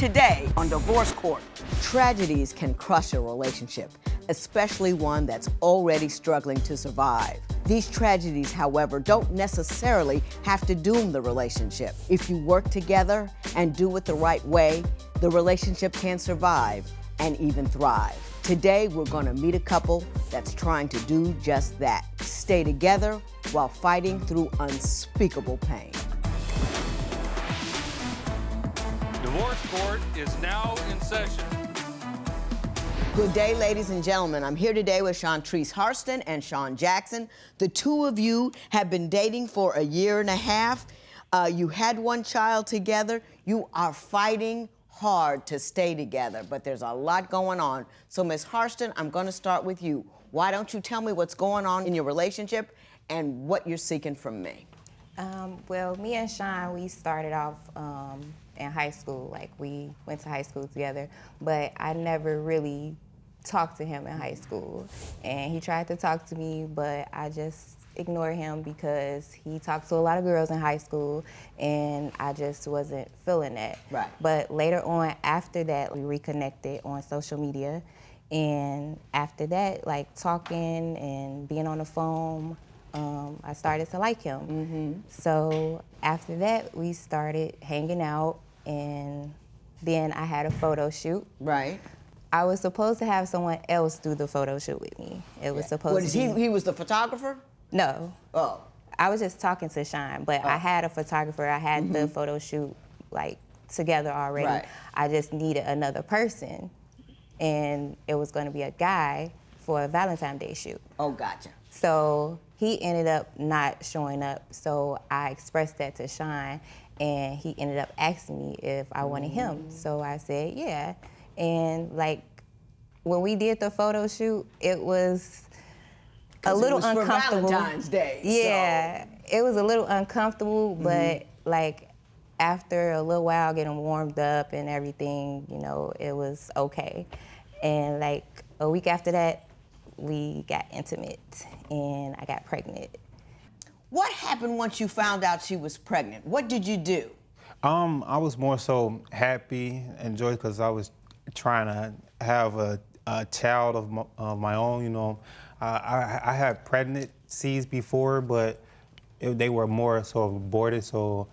Today on Divorce Court, tragedies can crush a relationship, especially one that's already struggling to survive. These tragedies, however, don't necessarily have to doom the relationship. If you work together and do it the right way, the relationship can survive and even thrive. Today, we're going to meet a couple that's trying to do just that. Stay together while fighting through unspeakable pain. Divorce Court is now in session. Good day, ladies and gentlemen. I'm here today with Shantrice Harston and Shaun Jackson. The two of you have been dating for a year and a half. You had one child together. You are fighting hard to stay together, but there's a lot going on. So, Ms. Harston, I'm going to start with you. Why don't you tell me what's going on in your relationship and what you're seeking from me? Well, me and Shaun, we started off in high school. Like, we went to high school together, but I never really talked to him in high school. And he tried to talk to me, but I just ignored him because he talked to a lot of girls in high school, and I just wasn't feeling that. Right. But later on, after that, we reconnected on social media. And after that, like, talking and being on the phone, I started to like him. Mm-hmm. So after that, we started hanging out, and then I had a photo shoot. Right. I was supposed to have someone else do the photo shoot with me. It was supposed to be... He was the photographer? No. Oh. I was just talking to Shaun, but I had a photographer. I had the photo shoot, like, together already. Right. I just needed another person, and it was going to be a guy for a Valentine's Day shoot. Oh, gotcha. So he ended up not showing up, so I expressed that to Shaun, and he ended up asking me if I wanted him. So I said, yeah. And, like, when we did the photo shoot, it was a little uncomfortable. For Valentine's Day. Yeah, so. It was a little uncomfortable, but, like, after a little while getting warmed up and everything, you know, it was okay. And, like, a week after that, we got intimate, and I got pregnant. What happened once you found out she was pregnant? What did you do? I was more so happy and joyous because I was trying to have a child of my own. You know, I had pregnancies before, but they were more so aborted. So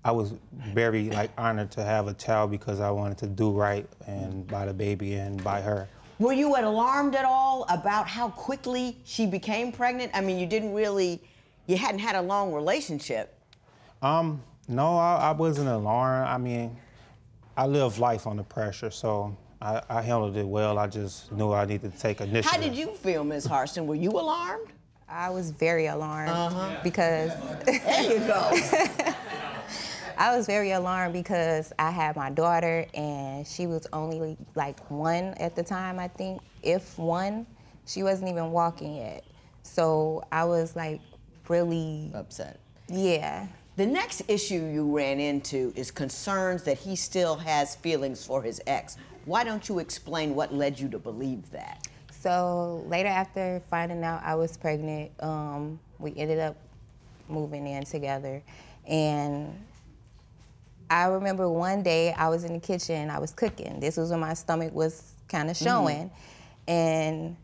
I was very honored to have a child because I wanted to do right and by the baby and by her. Were you alarmed at all about how quickly she became pregnant? I mean, you hadn't had a long relationship. No, I wasn't alarmed. I mean, I live life under pressure, so I handled it well. I just knew I needed to take initiative. How did you feel, Ms. Harston? Were you alarmed? I was very alarmed because... There you go. I was very alarmed because I had my daughter, and she was only like 1 at the time, I think. If 1, she wasn't even walking yet. So I was like really upset. Yeah. The next issue you ran into is concerns that he still has feelings for his ex. Why don't you explain what led you to believe that? So later, after finding out I was pregnant, we ended up moving in together. And I remember one day I was in the kitchen, I was cooking. This was when my stomach was kind of showing. And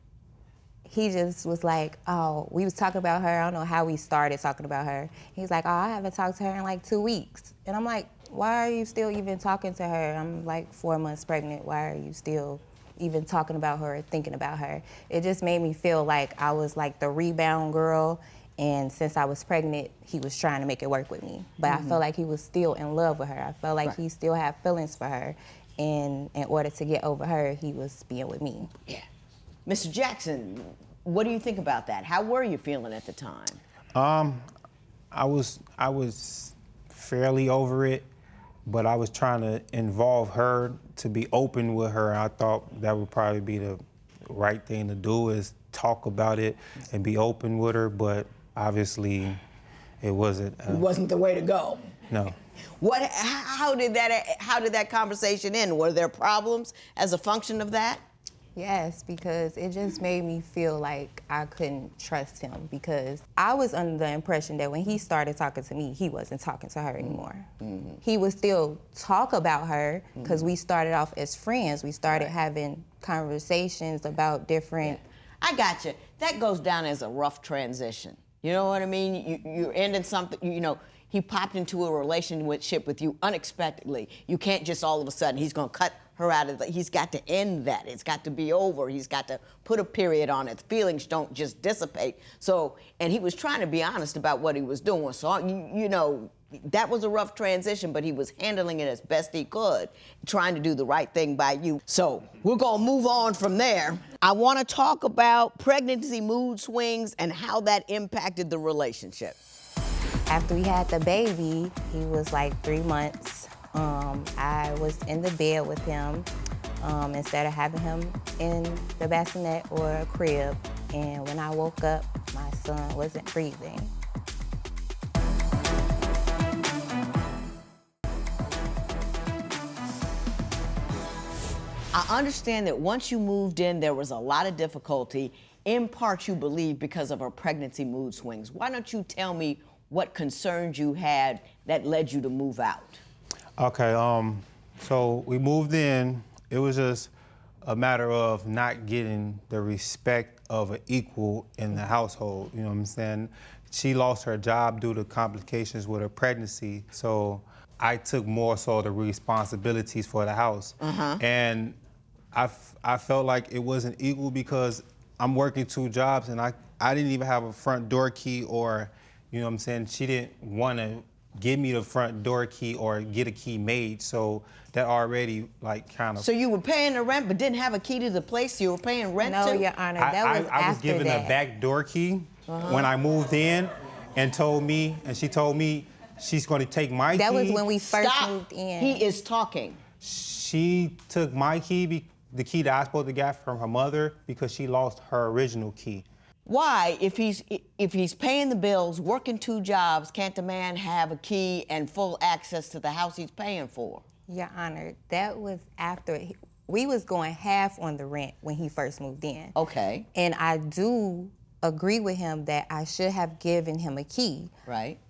he just was like, oh, we was talking about her. I don't know how we started talking about her. He's like, oh, I haven't talked to her in like 2 weeks. And I'm like, why are you still even talking to her? I'm like 4 months pregnant. Why are you still even talking about her or thinking about her? It just made me feel like I was like the rebound girl. And since I was pregnant, he was trying to make it work with me. But I felt like he was still in love with her. I felt like he still had feelings for her. And in order to get over her, he was being with me. Yeah. Mr. Jackson, what do you think about that? How were you feeling at the time? I was fairly over it, but I was trying to involve her to be open with her. I thought that would probably be the right thing to do, is talk about it and be open with her, but obviously it wasn't. It wasn't the way to go. No. How did that conversation end? Were there problems as a function of that? Yes, because it just made me feel like I couldn't trust him, because I was under the impression that when he started talking to me, he wasn't talking to her anymore. He would still talk about her because we started off as friends. We started having conversations about different... I got you. That goes down as a rough transition. You know what I mean? You're ending something, you know, he popped into a relationship with you unexpectedly. You can't just all of a sudden, he's gonna cut her out of he's got to end that. It's got to be over. He's got to put a period on it. Feelings don't just dissipate. So, and he was trying to be honest about what he was doing. So, you know, that was a rough transition, but he was handling it as best he could, trying to do the right thing by you. So we're gonna move on from there. I wanna talk about pregnancy mood swings and how that impacted the relationship. After we had the baby, he was like 3 months. I was in the bed with him instead of having him in the bassinet or a crib. And when I woke up, my son wasn't breathing. I understand that once you moved in, there was a lot of difficulty, in part you believe because of her pregnancy mood swings. Why don't you tell me what concerns you had that led you to move out? Okay, so we moved in. It was just a matter of not getting the respect of an equal in the household, you know what I'm saying? She lost her job due to complications with her pregnancy, so I took more so the responsibilities for the house. And I felt like it wasn't equal because I'm working 2 jobs and I didn't even have a front door key, or, you know what I'm saying, she didn't want to give me the front door key or get a key made, so that already like kind of... So you were paying the rent but didn't have a key to the place you were paying rent to? No, Your Honor, that was after I was given a back door key when I moved in, and she told me she's going to take my key. That was when we first moved in. He is talking. She took my key, the key that I was supposed to get from her mother, because she lost her original key. Why, if he's paying the bills, working 2 jobs, can't the man have a key and full access to the house he's paying for? Your Honor, that was after we was going half on the rent when he first moved in. Okay. And I do agree with him that I should have given him a key. Right.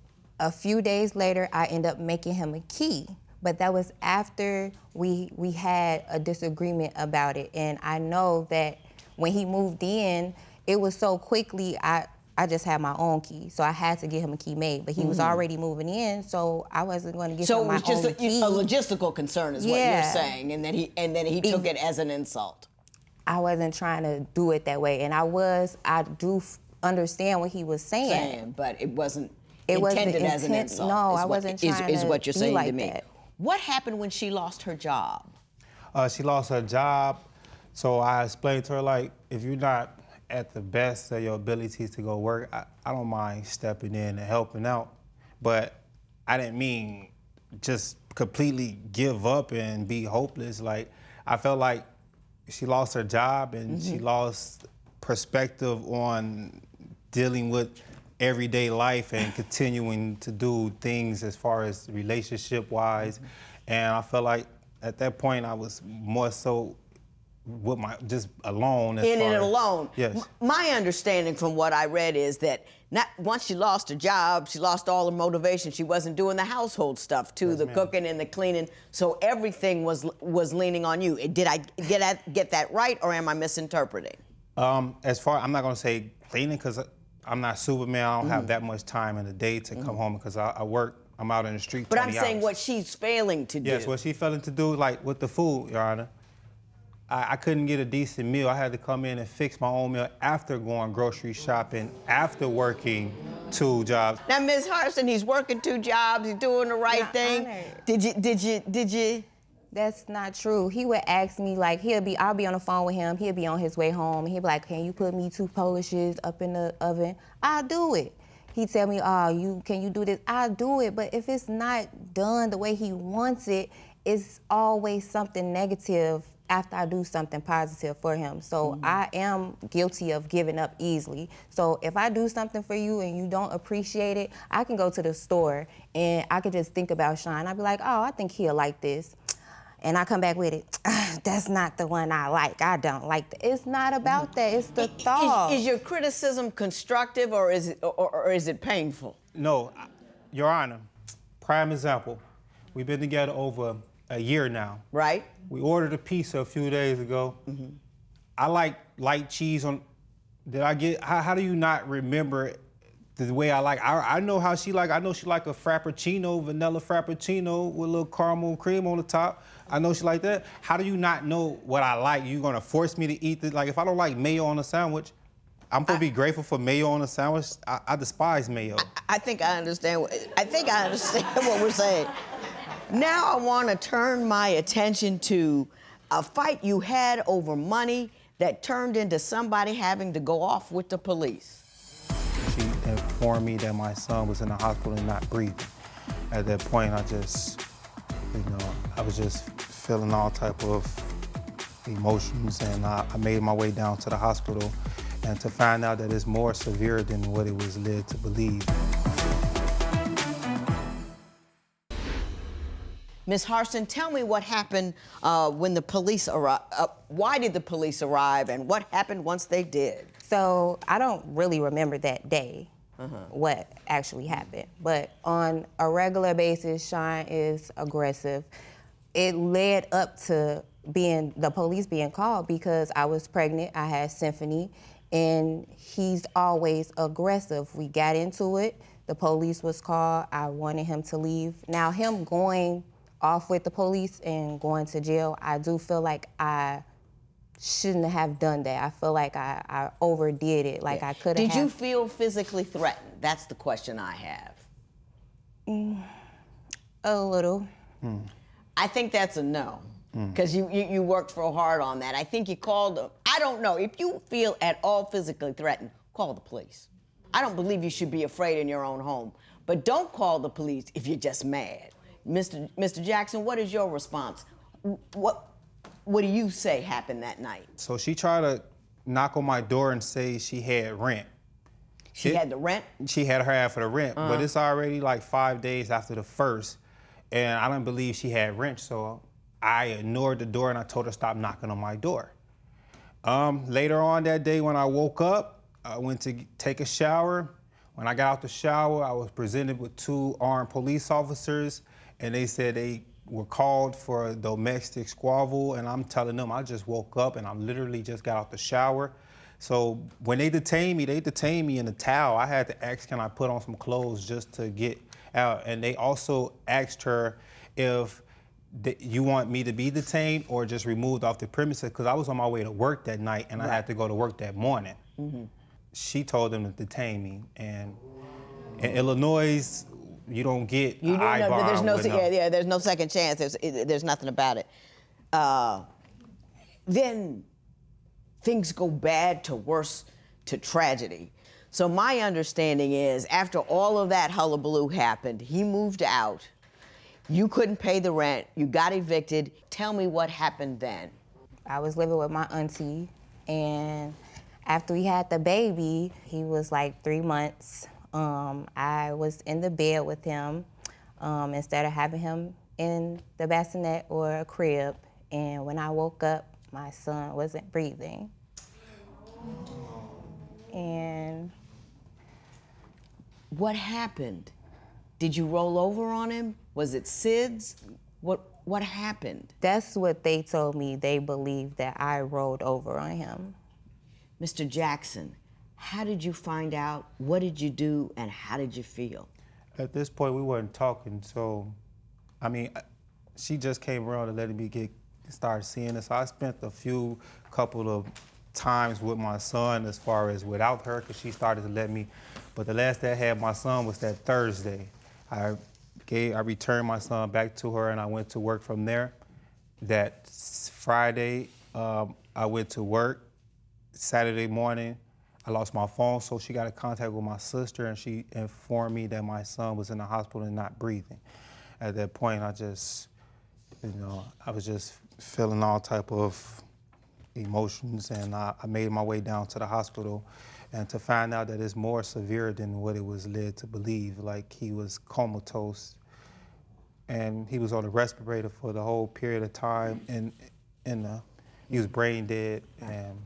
A few days later, I end up making him a key. But that was after we had a disagreement about it. And I know that when he moved in, it was so quickly, I just had my own key. So I had to get him a key made. But he was already moving in, so I wasn't going to give him my own key. So it was just a logistical concern is what you're saying, and then he took it as an insult. I wasn't trying to do it that way. And I do understand what he was saying. But it wasn't intended as an insult. No, I wasn't trying is what you're to saying be like to me. that. What happened when she lost her job? She lost her job, so I explained to her, like, if you're not at the best of your abilities to go work, I don't mind stepping in and helping out. But I didn't mean just completely give up and be hopeless. Like, I felt like she lost her job and she lost perspective on dealing with everyday life and continuing to do things as far as relationship-wise. And I felt like at that point I was more so with just alone. In it alone. Yes. My understanding from what I read is that once she lost her job, she lost all her motivation. She wasn't doing the household stuff too, the cooking and the cleaning. So everything was leaning on you. Did I get that right, or am I misinterpreting? As far, I'm not gonna say cleaning, because I'm not Superman. I don't have that much time in the day to come home, because I work. I'm out in the street 20 But I'm hours. saying what she's failing to do. Yes, what she's failing to do, like with the food, Your Honor. I couldn't get a decent meal. I had to come in and fix my own meal after going grocery shopping, after working 2 jobs. Now, Ms. Harrison, he's working 2 jobs. He's doing the right thing. Did you? That's not true. He would ask me, like, I'll be on the phone with him, he'll be on his way home, and he'll be like, can you put me 2 Polishes up in the oven? I'll do it. He'd tell me, can you do this? I'll do it, but if it's not done the way he wants it, it's always something negative after I do something positive for him. So I am guilty of giving up easily. So if I do something for you and you don't appreciate it, I can go to the store and I could just think about Shaun. I'd be like, I think he'll like this. And I come baor with it, that's not the one I like. I don't like that. It's not about that. It's the thought. Is your criticism constructive or is it painful? No, Your Honor, prime example. We've been together over a year now. Right. We ordered a pizza a few days ago. I like light cheese on. Did I get? How do you not remember the way I like? I know how she like. I know she like a frappuccino, vanilla frappuccino with a little caramel cream on the top. I know she like that. How do you not know what I like? You gonna force me to eat this? Like if I don't like mayo on a sandwich, I'm gonna be grateful for mayo on a sandwich. I despise mayo. I think I understand. I understand what we're saying. Now I want to turn my attention to a fight you had over money that turned into somebody having to go off with the police. She informed me that my son was in the hospital and not breathing. At that point, I was just feeling all type of emotions, and I made my way down to the hospital, and to find out that it's more severe than what it was led to believe. Ms. Harston, tell me what happened when the police arrived. Why did the police arrive, and what happened once they did? So I don't really remember that day, what actually happened. But on a regular basis, Shaun is aggressive. It led up to the police being called because I was pregnant, I had Symphony, and he's always aggressive. We got into it, the police was called, I wanted him to leave. Now him going off with the police and going to jail, I do feel like I shouldn't have done that. I feel like I overdid it, like I could have. Did you feel physically threatened? That's the question I have. A little. I think that's a no, because you worked so hard on that. I think you called them. I don't know. If you feel at all physically threatened, call the police. I don't believe you should be afraid in your own home, but don't call the police if you're just mad. Mr. Jackson, what is your response? What do you say happened that night? So she tried to knock on my door and say she had rent. She had the rent? She had her half of the rent, but it's already like 5 days after the first, and I don't believe she had rent, so I ignored the door and I told her stop knocking on my door. Later on that day when I woke up, I went to take a shower. When I got out the shower, I was presented with 2 armed police officers, and they said they were called for a domestic squabble, and I'm telling them I just woke up and I literally just got out the shower. So when they detained me in a towel. I had to ask, can I put on some clothes just to get out? And they also asked her if you want me to be detained or just removed off the premises, because I was on my way to work that night and I had to go to work that morning. She told them to detain me, and in Illinois, you don't get an I bond. There's no second chance. There's nothing about it. Then things go bad to worse to tragedy. So my understanding is after all of that hullabaloo happened, he moved out. You couldn't pay the rent. You got evicted. Tell me what happened then. I was living with my auntie, and after we had the baby, he was like 3 months. I was in the bed with him instead of having him in the bassinet or a crib. And when I woke up, my son wasn't breathing. And what happened? Did you roll over on him? Was it SIDS? What happened? That's what they told me. They believed that I rolled over on him. Mr. Jackson, how did you find out? What did you do? And how did you feel? At this point, we weren't talking, so, I mean, she just came around and let me start seeing this. So I spent couple of times with my son as far as without her, because she started to let me. But the last day I had my son was that Thursday. I returned my son back to her and I went to work from there. That Friday, I went to work. Saturday morning, I lost my phone, so she got in contact with my sister and she informed me that my son was in the hospital and not breathing. At that point, I was just feeling all type of emotions, and I made my way down to the hospital, and to find out that it's more severe than what it was led to believe. Like he was comatose, and he was on a respirator for the whole period of time, and he was brain dead, and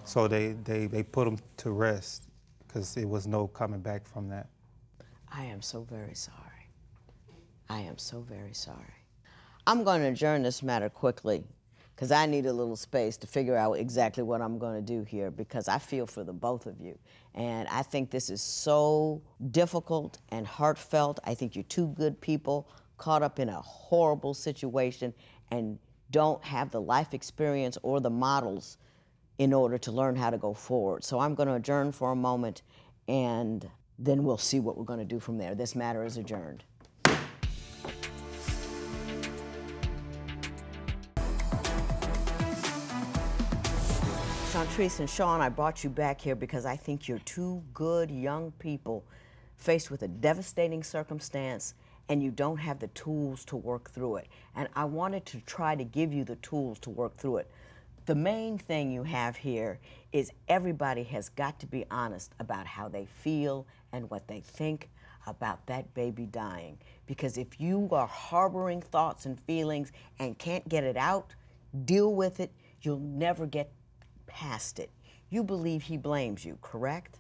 so they put him to rest because there was no coming back from that. I am so very sorry. I am so very sorry. I'm going to adjourn this matter quickly because I need a little space to figure out exactly what I'm going to do here, because I feel for the both of you. And I think this is so difficult and heartfelt. I think you're two good people caught up in a horrible situation and don't have the life experience or the models in order to learn how to go forward. So I'm going to adjourn for a moment, and then we'll see what we're going to do from there. This matter is adjourned. Shantrice and Shaun, I brought you back here because I think you're two good young people faced with a devastating circumstance, and you don't have the tools to work through it. And I wanted to try to give you the tools to work through it. The main thing you have here is everybody has got to be honest about how they feel and what they think about that baby dying. Because if you are harboring thoughts and feelings and can't get it out, deal with it, you'll never get past it. You believe he blames you, correct?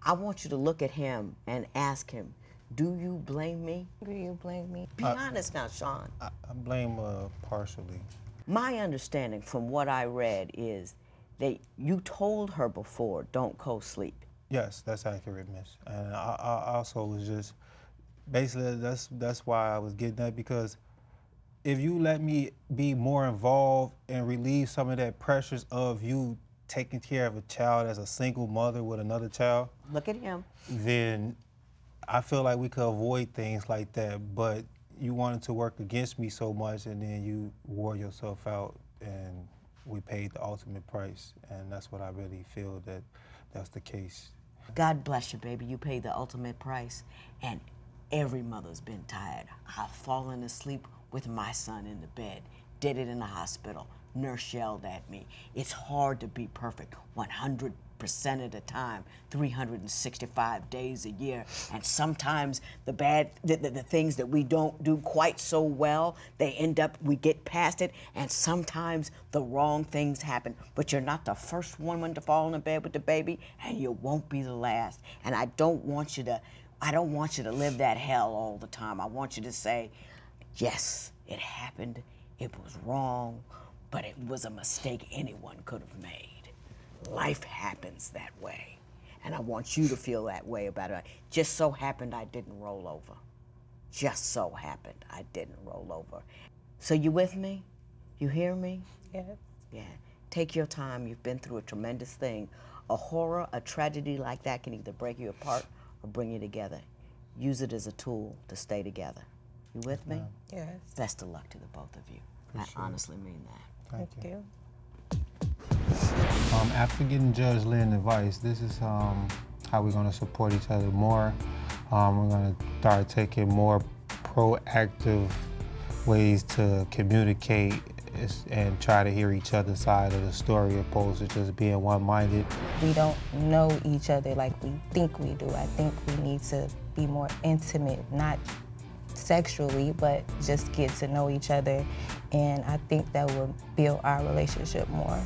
I want you to look at him and ask him, do you blame me? Do you blame me? Be honest now, Shaun. I blame partially. My understanding from what I read is that you told her before, don't co-sleep. Yes, that's accurate, miss. And I also was just, basically that's why I was getting that, because if you let me be more involved and relieve some of that pressures of you taking care of a child as a single mother with another child. Look at him. Then I feel like we could avoid things like that, but you wanted to work against me so much, and then you wore yourself out, and we paid the ultimate price, and that's what I really feel that's the case. God bless you, baby. You paid the ultimate price, and every mother's been tired. I've fallen asleep with my son in the bed, did it in the hospital. Nurse yelled at me. It's hard to be perfect 100% of the time, 365 days a year. And sometimes the things that we don't do quite so well, we get past it, and sometimes the wrong things happen. But you're not the first woman to fall in bed with the baby, and you won't be the last. And I don't want you to live that hell all the time. I want you to say, yes, it happened, it was wrong, but it was a mistake anyone could have made. Life happens that way. And I want you to feel that way about it. Just so happened I didn't roll over. Just so happened I didn't roll over. So you with me? You hear me? Yes. Yeah. Take your time. You've been through a tremendous thing. A horror, a tragedy like that can either break you apart or bring you together. Use it as a tool to stay together. You with me? Yes. Best of luck to the both of you. Appreciate I honestly mean that. Thank you. After getting Judge Lynn's advice, this is how we're going to support each other more. We're going to start taking more proactive ways to communicate and try to hear each other's side of the story, opposed to just being one-minded. We don't know each other like we think we do. I think we need to be more intimate, not sexually, but just get to know each other. And I think that will build our relationship more.